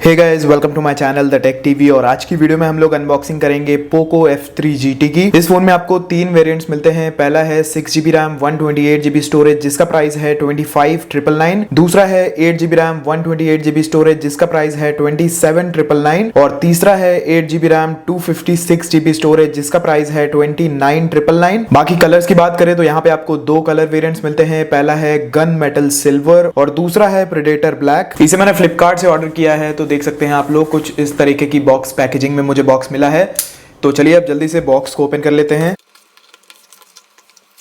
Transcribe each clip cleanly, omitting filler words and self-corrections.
Hey guys, welcome to my channel the tech TV. और आज की वीडियो में हम लोग अनबॉक्सिंग करेंगे पोको F3 GT की। इस फोन में आपको तीन वेरिएंट्स मिलते हैं। पहला है 6GB रैम 128GB स्टोरेज जिसका प्राइस है 25,999। दूसरा है 8GB रैम 128GB स्टोरेज जिसका प्राइस है 27,999। और तीसरा है 8GB रैम 256GB स्टोरेज जिसका प्राइस है 29,999। बाकी कलर्स की बात करें तो यहाँ पे आपको दो कलर वेरिएंट्स मिलते हैं। पहला है गन मेटल सिल्वर और दूसरा है प्रेडेटर ब्लैक। इसे मैंने फ्लिपकार्ट से ऑर्डर किया है, तो देख सकते हैं आप लोग कुछ इस तरीके की बॉक्स पैकेजिंग में मुझे बॉक्स मिला है। तो चलिए अब जल्दी से बॉक्स को ओपन कर लेते हैं।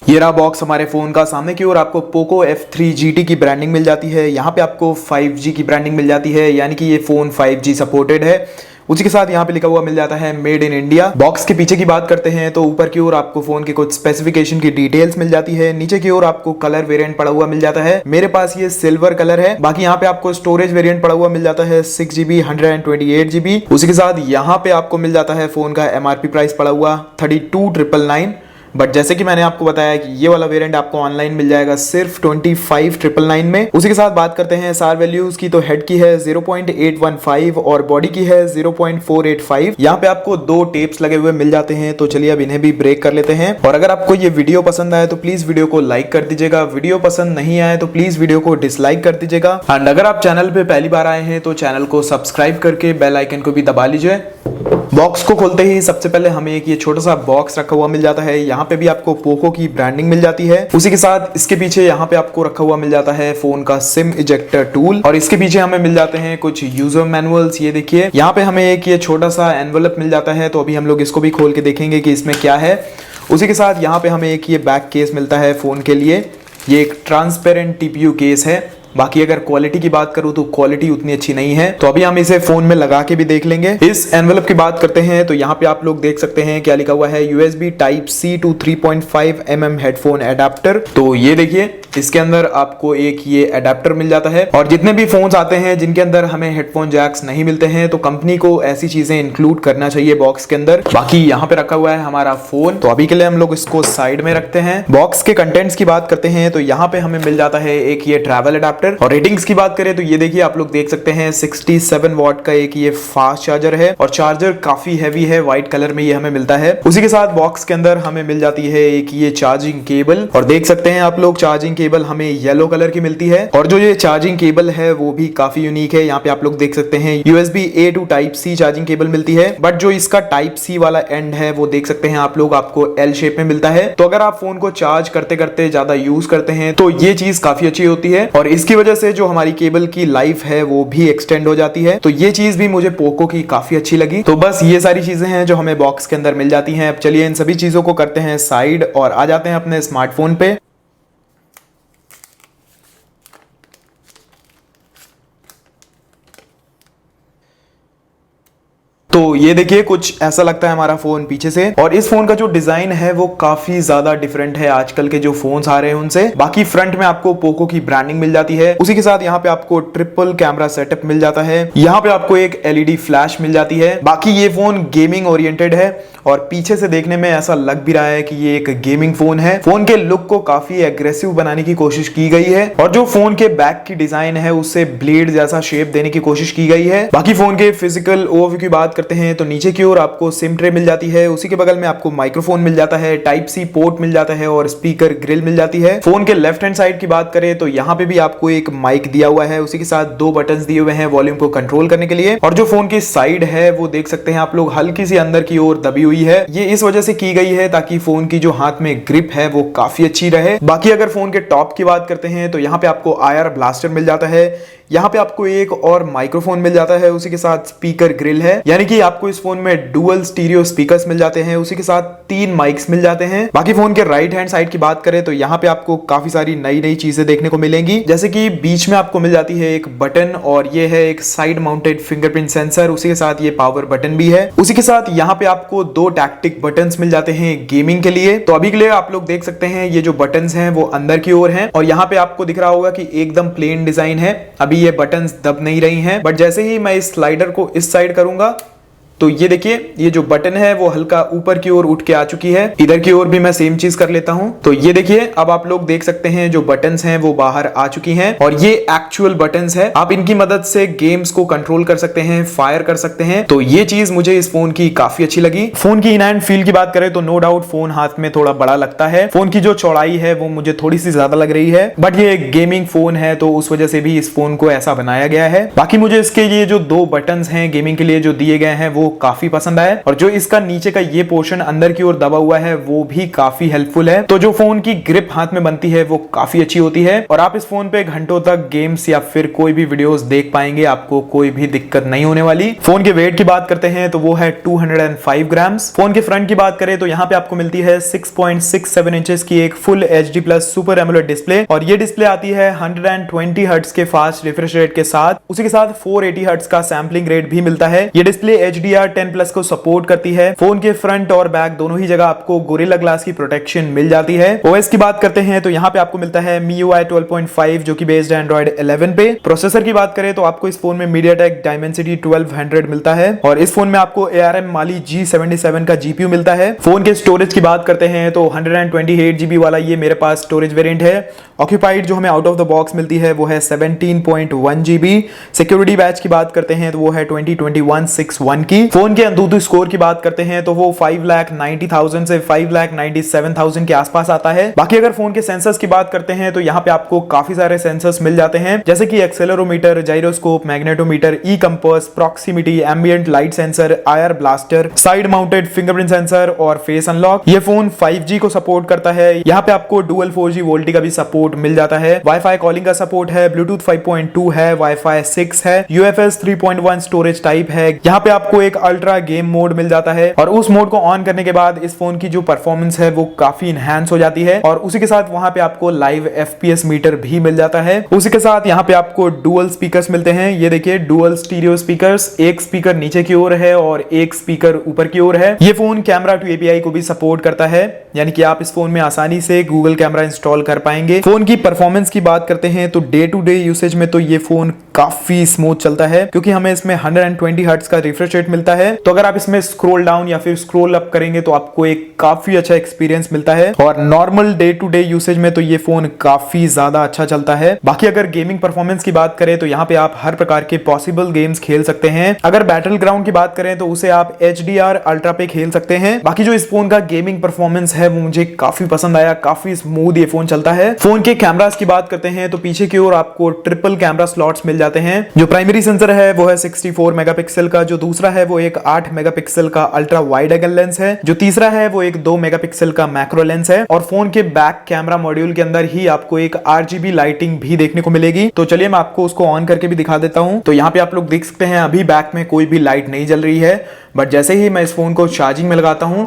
ये रहा बॉक्स हमारे फोन का। सामने की ओर आपको पोको F3 GT की ब्रांडिंग मिल जाती है। यहाँ पे आपको 5G की ब्रांडिंग मिल जाती है, यानी कि ये फोन 5G सपोर्टेड है। उसी के साथ यहाँ पे लिखा हुआ मिल जाता है मेड इन इंडिया। बॉक्स के पीछे की बात करते हैं तो ऊपर की ओर आपको फोन के कुछ स्पेसिफिकेशन की डिटेल्स मिल जाती है। नीचे की ओर आपको कलर वेरिएंट पड़ा हुआ मिल जाता है। मेरे पास ये सिल्वर कलर है। बाकी यहाँ पे आपको स्टोरेज वेरिएंट पड़ा हुआ मिल जाता है 6GB 128GB। उसी के साथ यहाँ पे आपको मिल जाता है फोन का MRP प्राइस पड़ा हुआ 32,999। बट जैसे कि मैंने आपको बताया कि ये वाला वेरिएंट आपको ऑनलाइन मिल जाएगा सिर्फ 25,999 में। उसी के साथ बात करते हैं SAR वैल्यूज की, तो हेड की है 0.815 और बॉडी की है 0.485। यहाँ पे आपको दो टेप्स लगे हुए मिल जाते हैं। तो चलिए अब इन्हें भी ब्रेक कर लेते हैं। और अगर आपको ये वीडियो पसंद आए तो प्लीज वीडियो को लाइक कर दीजिएगा। वीडियो पसंद नहीं आए तो प्लीज वीडियो को डिसलाइक कर दीजिएगा। एंड अगर आप चैनल पे पहली बार आए हैं तो चैनल को सब्सक्राइब करके बेल आइकन को भी दबा लीजिए। बॉक्स को खोलते ही सबसे पहले हमें एक ये छोटा सा बॉक्स रखा हुआ मिल जाता है। यहाँ पे भी आपको पोको की ब्रांडिंग मिल जाती है। उसी के साथ इसके पीछे यहाँ पे आपको रखा हुआ मिल जाता है फोन का सिम इजेक्टर टूल। और इसके पीछे हमें मिल जाते हैं कुछ यूजर मैनुअल्स। ये देखिए यहाँ पे हमें एक ये छोटा सा एनवेलप मिल जाता है। तो अभी हम लोग इसको भी खोल के देखेंगे कि इसमें क्या है। उसी के साथ यहाँ पे हमें एक ये बैक केस मिलता है फोन के लिए। ये एक ट्रांसपेरेंट TPU केस है। बाकी अगर क्वालिटी की बात करूं तो क्वालिटी उतनी अच्छी नहीं है, तो अभी हम इसे फोन में लगा के भी देख लेंगे। इस एनवेलप की बात करते हैं तो यहाँ पे आप लोग देख सकते हैं क्या लिखा हुआ है, USB Type-C to 3.5mm headphone adapter. तो ये देखिए इसके अंदर आपको एक ये एडाप्टर मिल जाता है। और जितने भी फोन्स आते हैं जिनके अंदर हमें हेडफोन जैक्स नहीं मिलते हैं तो कंपनी को ऐसी चीजें इंक्लूड करना चाहिए बॉक्स के अंदर। बाकी यहाँ पे रखा हुआ है हमारा फोन, तो अभी के लिए हम लोग इसको साइड में रखते हैं। बॉक्स के कंटेंट्स की बात करते हैं तो यहाँ पे हमें मिल जाता है एक ये ट्रैवल एडाप्टर। और रेटिंग्स की बात करें तो ये देखिए आप लोग देख सकते हैं 67 वॉट का एक ये फास्ट चार्जर है। और चार्जर काफी हैवी है, व्हाइट कलर में ये हमें मिलता है। उसी के साथ बॉक्स के अंदर हमें मिल जाती है एक ये चार्जिंग केबल। और देख सकते हैं आप लोग चार्जिंग केबल हमें येलो कलर की मिलती है। और जो ये चार्जिंग केबल है वो भी काफी यूनिक है। यहाँ पे आप लोग देख सकते हैं USB-A to Type-C charging cable मिलती है। बट जो इसका Type-C वाला एंड है वो देख सकते हैं आप लोग आपको L शेप में मिलता है। तो अगर आप फोन को चार्ज करते करते ज्यादा यूज करते हैं तो ये चीज काफी अच्छी होती है। और इसकी वजह से जो हमारी केबल की लाइफ है वो भी एक्सटेंड हो जाती है। तो ये चीज भी मुझे पोको की काफी अच्छी लगी। तो बस ये सारी चीजें हैं जो हमें बॉक्स के अंदर मिल जाती हैं। अब चलिए इन सभी चीजों को करते हैं साइड और आ जाते हैं अपने स्मार्टफोन पे। तो ये देखिए कुछ ऐसा लगता है हमारा फोन पीछे से। और इस फोन का जो डिजाइन है वो काफी ज्यादा डिफरेंट है आजकल के जो फोन्स आ रहे हैं उनसे। बाकी फ्रंट में आपको पोको की ब्रांडिंग मिल जाती है। उसी के साथ यहाँ पे आपको ट्रिपल कैमरा सेटअप मिल जाता है। यहाँ पे आपको एक LED फ्लैश मिल जाती है। बाकी ये फोन गेमिंग ओरिएंटेड है और पीछे से देखने में ऐसा लग भी रहा है कि ये एक गेमिंग फोन है। फोन के लुक को काफी एग्रेसिव बनाने की कोशिश की गई है। और जो फोन के बैक की डिजाइन है उससे ब्लेड जैसा शेप देने की कोशिश की गई है। बाकी फोन के फिजिकल ओवरव्यू की बात करते हैं तो नीचे की ओर आपको सिम ट्रे मिल जाती है। उसी के बगल में आपको माइक्रोफोन मिल जाता है, Type-C पोर्ट मिल जाता है और स्पीकर ग्रिल मिल जाती है। फोन के लेफ्ट हैंड साइड की बात करें तो यहाँ पे भी आपको एक माइक दिया हुआ है। उसी के साथ दो बटन्स दिए हुए हैं वॉल्यूम को कंट्रोल करने के लिए। और जो फोन की साइड है वो देख सकते हैं आप लोग हल्की सी अंदर की ओर दबी हुई है। ये इस वजह से की गई है ताकि फोन की जो हाथ में ग्रिप है वो काफी अच्छी रहे। बाकी अगर फोन के टॉप की बात करते हैं तो यहाँ पे आपको IR ब्लास्टर मिल जाता है। यहाँ पे आपको एक और माइक्रोफोन मिल जाता है। उसी के साथ स्पीकर ग्रिल है, यानी कि आपको इस फोन में डुअल स्टीरियो स्पीकर्स मिल जाते हैं। उसी के साथ 3 माइक्स मिल जाते हैं। बाकी फोन के राइट हैंड साइड की बात करें तो यहाँ पे आपको काफी सारी नई नई चीजें देखने को मिलेंगी। जैसे कि बीच में आपको मिल जाती है एक बटन और ये है एक साइड माउंटेड फिंगरप्रिंट सेंसर। उसी के साथ ये पावर बटन भी है। उसी के साथ यहाँ पे आपको 2 टैक्टिक बटन्स मिल जाते हैं गेमिंग के लिए। तो अभी के लिए आप लोग देख सकते हैं ये जो बटन्स हैं वो अंदर की ओर हैं। और यहाँ पे आपको दिख रहा होगा कि एकदम प्लेन डिजाइन है। अभी ये बटन्स दब नहीं रही हैं, बट जैसे ही मैं इस स्लाइडर को इस साइड करूंगा तो ये देखिए, ये जो बटन है वो हल्का ऊपर की ओर उठ के आ चुकी है। इधर की ओर भी मैं सेम चीज कर लेता हूं। तो ये देखिए, अब आप लोग देख सकते हैं जो बटन्स हैं वो बाहर आ चुकी हैं और ये एक्चुअल बटन्स है। आप इनकी मदद से गेम्स को कंट्रोल कर सकते हैं, फायर कर सकते हैं। तो ये चीज मुझे इस फोन की काफी अच्छी लगी। फोन की इन हैंड फील की बात करें तो नो डाउट फोन हाथ में थोड़ा बड़ा लगता है। फोन की जो चौड़ाई है वो मुझे थोड़ी सी ज्यादा लग रही है, बट ये एक गेमिंग फोन है तो उस वजह से भी इस फोन को ऐसा बनाया गया है। बाकी मुझे इसके ये जो दो बटन्स हैं गेमिंग के लिए जो दिए गए हैं वो काफी पसंद आए, और जो इसका नीचे का ये पोर्शन अंदर की ओर दबा हुआ है वो भी काफी हेल्पफुल है। तो जो फोन की ग्रिप हाथ में बनती है वो काफी अच्छी होती है और आप इस फोन पे घंटों तक गेम्स या फिर कोई भी वीडियोस देख पाएंगे, आपको कोई भी दिक्कत नहीं होने वाली। फोन के वेट की बात करते हैं तो वो है 205 ग्राम्स। फोन के फ्रंट की बात करें तो यहाँ पे आपको मिलती है 6.67 इंचेस की एक full HD plus super AMOLED display, और ये डिस्प्ले आती है 120 हर्ट्ज के फास्ट रिफ्रेश रेट के साथ। उसी के साथ 480 हर्ट्ज का सैंपलिंग रेट भी मिलता है। ये डिस्प्ले HDR10 प्लस को सपोर्ट करती है। फोन के फ्रंट और बैक दोनों ही जगह आपको गोरिल्ला ग्लास की प्रोटेक्शन मिल जाती है। OS की बात करते हैं तो यहाँ पे आपको मिलता है MIUI 12.5 जो कि बेस्ड है Android 11 पे। प्रोसेसर की बात करें तो आपको इस फोन में MediaTek Dimensity 1200 मिलता है और इस फोन में आपको ARM Mali G77 का GPU मिलता है। फोन के स्टोरेज की बात करते हैं तो 128 GB वाला ये मेरे पास स्टोरेज वेरिएंट है। ऑक्यूपाइड जो हमें आउट ऑफ द बॉक्स मिलती है वो है 17.1 GB। सिक्योरिटी बैच की बात करते हैं तो वो है 202161 की। फोन के अंतुतु स्कोर की बात करते हैं तो वो 5,90,000 से 5,97,000 के आसपास आता है। बाकी अगर फोन के सेंसर्स की बात करते हैं तो यहाँ पे आपको काफी सारे सेंसर्स मिल जाते हैं, जैसे कि accelerometer, gyroscope, magnetometer, e compass, proximity, ambient light sensor, IR blaster, side mounted fingerprint sensor और फेस अनलॉक। ये फोन 5G को सपोर्ट करता है। यहाँ पे आपको डुअल 4G वोल्टी का भी सपोर्ट मिल जाता है। वाईफाई कॉलिंग का सपोर्ट है, ब्लूटूथ 5.2 है, वाईफाई 6 है, UFS 3.1 स्टोरेज टाइप है। यहाँ पे आपको एक अल्ट्रा गेम मोड मिल जाता है और उस मोड को ऑन करने के बाद इस फोन की जो परफॉर्मेंस है वो काफी इनहैंस हो जाती है, और उसी के साथ वहां पे आपको लाइव FPS मीटर भी मिल जाता है। उसी के साथ यहाँ पे आपको डुअल स्पीकर्स मिलते हैं। ये देखिए, डुअल स्टीरियो स्पीकर्स, एक स्पीकर नीचे की ओर है और एक स्पीकर ऊपर की ओर है। ये फोन कैमरा टू API को भी सपोर्ट करता है, यानी कि आप इस फोन में आसानी से गूगल कैमरा इंस्टॉल कर पाएंगे। फोन की परफॉर्मेंस की बात करते हैं तो डे टू डे यूसेज में तो ये फोन काफी स्मूथ चलता है, क्योंकि हमें इसमें 120 हर्ट्ज का रिफ्रेश रेट मिलता है। तो अगर आप इसमें स्क्रॉल डाउन या फिर स्क्रॉल अप करेंगे तो आपको एक काफी अच्छा एक्सपीरियंस मिलता है, और normal day to day usage में तो ये फोन काफी ज्यादा अच्छा चलता है। बाकी अगर गेमिंग परफॉर्मेंस की बात करें तो यहाँ पे आप हर प्रकार के पॉसिबल गेम्स खेल सकते हैं। अगर बैटल ग्राउंड की बात करें तो उसे आप HDR अल्ट्रा पे खेल सकते हैं। बाकी जो इस फोन का गेमिंग परफॉर्मेंस है वो मुझे काफी पसंद आया, काफी स्मूथ ये फोन चलता है। फोन के कैमरास की बात करते हैं तो पीछे की ओर आपको ट्रिपल कैमरा स्लॉट्स मिल जाते हैं। जो प्राइमरी सेंसर है वो है 64 मेगापिक्सल का, जो दूसरा है वो एक 8 मेगापिक्सल का अल्ट्रा वाइड एंगल लेंस है, जो तीसरा है वो एक 2 मेगापिक्सल का मैक्रो लेंस है, और फोन के बैक कैमरा मॉड्यूल के अंदर ही आपको एक RGB लाइटिंग भी देखने को मिलेगी। तो चलिए मैं आपको उसको ऑन करके भी दिखा देता हूं। तो यहाँ पे आप लोग देख सकते हैं अभी बैक में कोई भी लाइट नहीं जल रही है, बट जैसे ही मैं इस फोन को चार्जिंग में लगाता हूं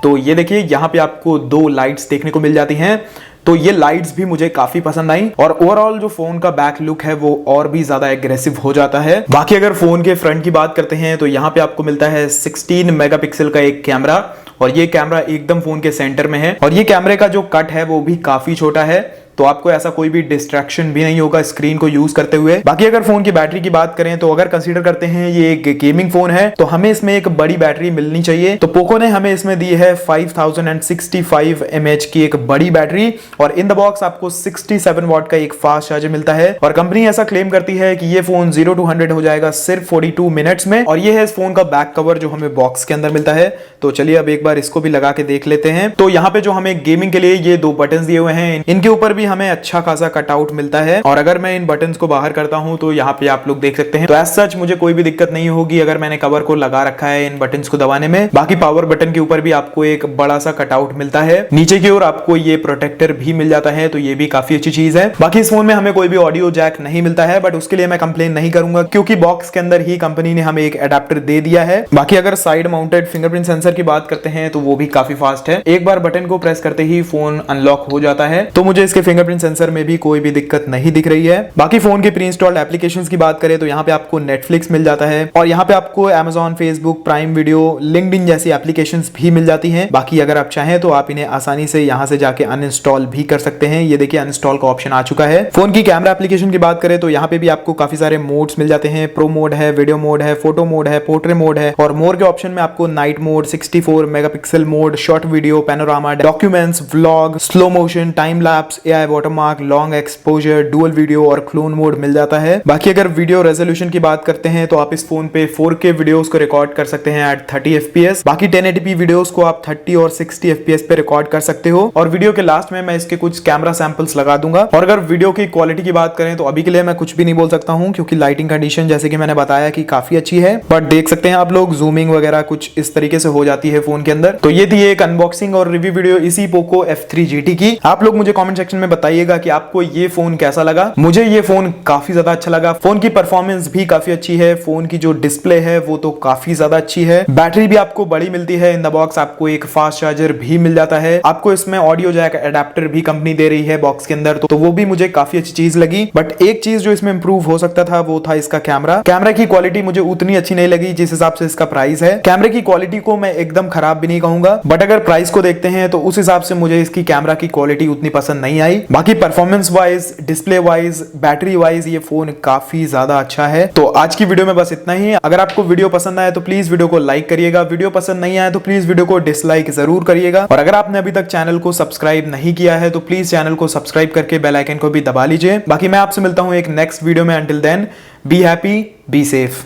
तो ये देखिए, यहाँ पे आपको 2 लाइट्स देखने को मिल जाती हैं। तो ये लाइट्स भी मुझे काफी पसंद आई, और ओवरऑल जो फोन का बैक लुक है वो और भी ज्यादा एग्रेसिव हो जाता है। बाकी अगर फोन के फ्रंट की बात करते हैं तो यहाँ पे आपको मिलता है 16 मेगापिक्सल का एक कैमरा, और ये कैमरा एकदम फोन के सेंटर में है, और ये कैमरे का जो कट है वो भी काफी छोटा है, तो आपको ऐसा कोई भी डिस्ट्रैक्शन भी नहीं होगा स्क्रीन को यूज करते हुए। बाकी अगर फोन की बैटरी की बात करें तो अगर कंसीडर करते हैं ये एक गेमिंग फोन है तो हमें इसमें एक बड़ी बैटरी मिलनी चाहिए। तो पोको ने हमें इसमें दी है 5065 mAh की एक बड़ी बैटरी, और इन द बॉक्स आपको 67 वॉट का एक फास्ट चार्जर मिलता है, और कंपनी ऐसा क्लेम करती है कि ये फोन 0 to 100 हो जाएगा सिर्फ 42 मिनट्स में। और ये है इस फोन का बैक कवर जो हमें बॉक्स के अंदर मिलता है। तो चलिए अब एक बार इसको भी लगा के देख लेते हैं। तो यहाँ पे जो हमें गेमिंग के लिए ये 2 बटन दिए हुए हैं, इनके ऊपर भी हमें अच्छा खासा कटआउट मिलता है, और अगर मैं इन बटन्स को बाहर करता हूं तो यहाँ पे आप लोग देख सकते हैं। तो एज सच मुझे कोई भी दिक्कत नहीं होगी अगर मैंने कवर को लगा रखा है इन बटन्स को दबाने में। बाकी पावर बटन के ऊपर भी आपको एक बड़ा सा कटआउट मिलता है, नीचे की ओर आपको ये प्रोटेक्टर भी मिल जाता है, तो ये भी काफी अच्छी चीज है। बाकी इस फोन में हमें कोई भी ऑडियो जैक नहीं मिलता है, बट उसके लिए मैं कंप्लेन नहीं करूंगा क्योंकि बॉक्स के अंदर ही कंपनी ने हमें एक एडेप्टर दे दिया है। बाकी अगर साइड माउंटेड फिंगरप्रिंट सेंसर की बात करते हैं तो वो भी काफी फास्ट है। एक बार बटन को प्रेस करते ही फोन अनलॉक हो जाता है। तो मुझे इसके फिंगरप्रिंट सेंसर में भी कोई भी दिक्कत नहीं दिख रही है। बाकी फोन के प्री इंस्टॉल्ड एप्लीकेशंस की बात करें तो यहाँ पे आपको नेटफ्लिक्स मिल जाता है और यहाँ पे आपको Amazon, Facebook, prime video, LinkedIn जैसी एप्लीकेशंस भी मिल जाती हैं। बाकी अगर आप चाहें तो आप इन्हें आसानी से यहाँ से जाके अनइंस्टॉल भी कर सकते हैं। ये देखिए अनइंस्टॉल का ऑप्शन आ चुका है। फोन की कैमरा एप्लीकेशन की बात करें तो यहाँ पे भी आपको काफी सारे मोड्स मिल जाते हैं। प्रो मोड है, वीडियो मोड है, फोटो मोड है, पोर्ट्रेट मोड है और मोर के ऑप्शन में आपको night mode, 64 megapixel mode, short video, panorama, documents, vlog, slow motion, time lapse, AI watermark, long exposure, dual video और क्लोन मोड मिल जाता है। बाकी अगर वीडियो रेजोल्यूशन की बात करते हैं तो आप इस फोन पे 4K वीडियोस को रिकॉर्ड कर सकते हैं एट 30 FPS। बाकी 1080p वीडियोस को आप 30 और 60 FPS पे रिकॉर्ड कर सकते हो। और वीडियो के लास्ट में मैं इसके कुछ कैमरा सैंपल्स लगा दूंगा। और अगर वीडियो की क्वालिटी की बात करें तो अभी के लिए मैं कुछ भी नहीं बोल सकता हूं क्योंकि लाइटिंग कंडीशन जैसे कि मैंने बताया कि काफी अच्छी है, बट देख सकते हैं आप लोग जूमिंग वगैरह कुछ इस तरीके से हो जाती है फोन के अंदर। तो ये थी एक अनबॉक्सिंग और रिव्यू वीडियो इसी पोको F3 GT की। आप लोग मुझे कमेंट सेक्शन में बताइएगा कि आपको ये फोन कैसा लगा। मुझे ये फोन काफी ज्यादा अच्छा लगा। फोन की परफॉर्मेंस भी काफी अच्छी है। फोन की जो डिस्प्ले है वो तो काफी ज्यादा अच्छी है। बैटरी भी आपको बड़ी मिलती है। इन द बॉक्स आपको एक फास्ट चार्जर भी मिल जाता है। आपको इसमें ऑडियो जैक अडेप्टर भी कंपनी दे रही है बॉक्स के अंदर, तो वो भी मुझे काफी अच्छी चीज लगी। बट एक चीज जो इसमें इंप्रूव हो सकता था वो था इसका कैमरा। कैमरा की क्वालिटी मुझे उतनी अच्छी नहीं लगी जिस हिसाब से इसका प्राइस है। कैमरे की क्वालिटी को मैं एकदम खराब भी नहीं कहूंगा, बट अगर प्राइस को देखते हैं तो उस हिसाब से मुझे इसकी कैमरा की क्वालिटी उतनी पसंद नहीं आई। बाकी performance wise, display wise, battery wise ये फोन काफी ज्यादा अच्छा है। तो आज की वीडियो में बस इतना ही। अगर आपको वीडियो पसंद आए तो प्लीज वीडियो को लाइक करिएगा। वीडियो पसंद नहीं आए तो प्लीज वीडियो को डिसलाइक जरूर करिएगा। और अगर आपने अभी तक चैनल को सब्सक्राइब नहीं किया है तो प्लीज चैनल को सब्सक्राइब करके बेल आइकन को भी दबा लीजिए। बाकी मैं आपसे मिलता हूं एक नेक्स्ट वीडियो में। Until then be happy, be safe.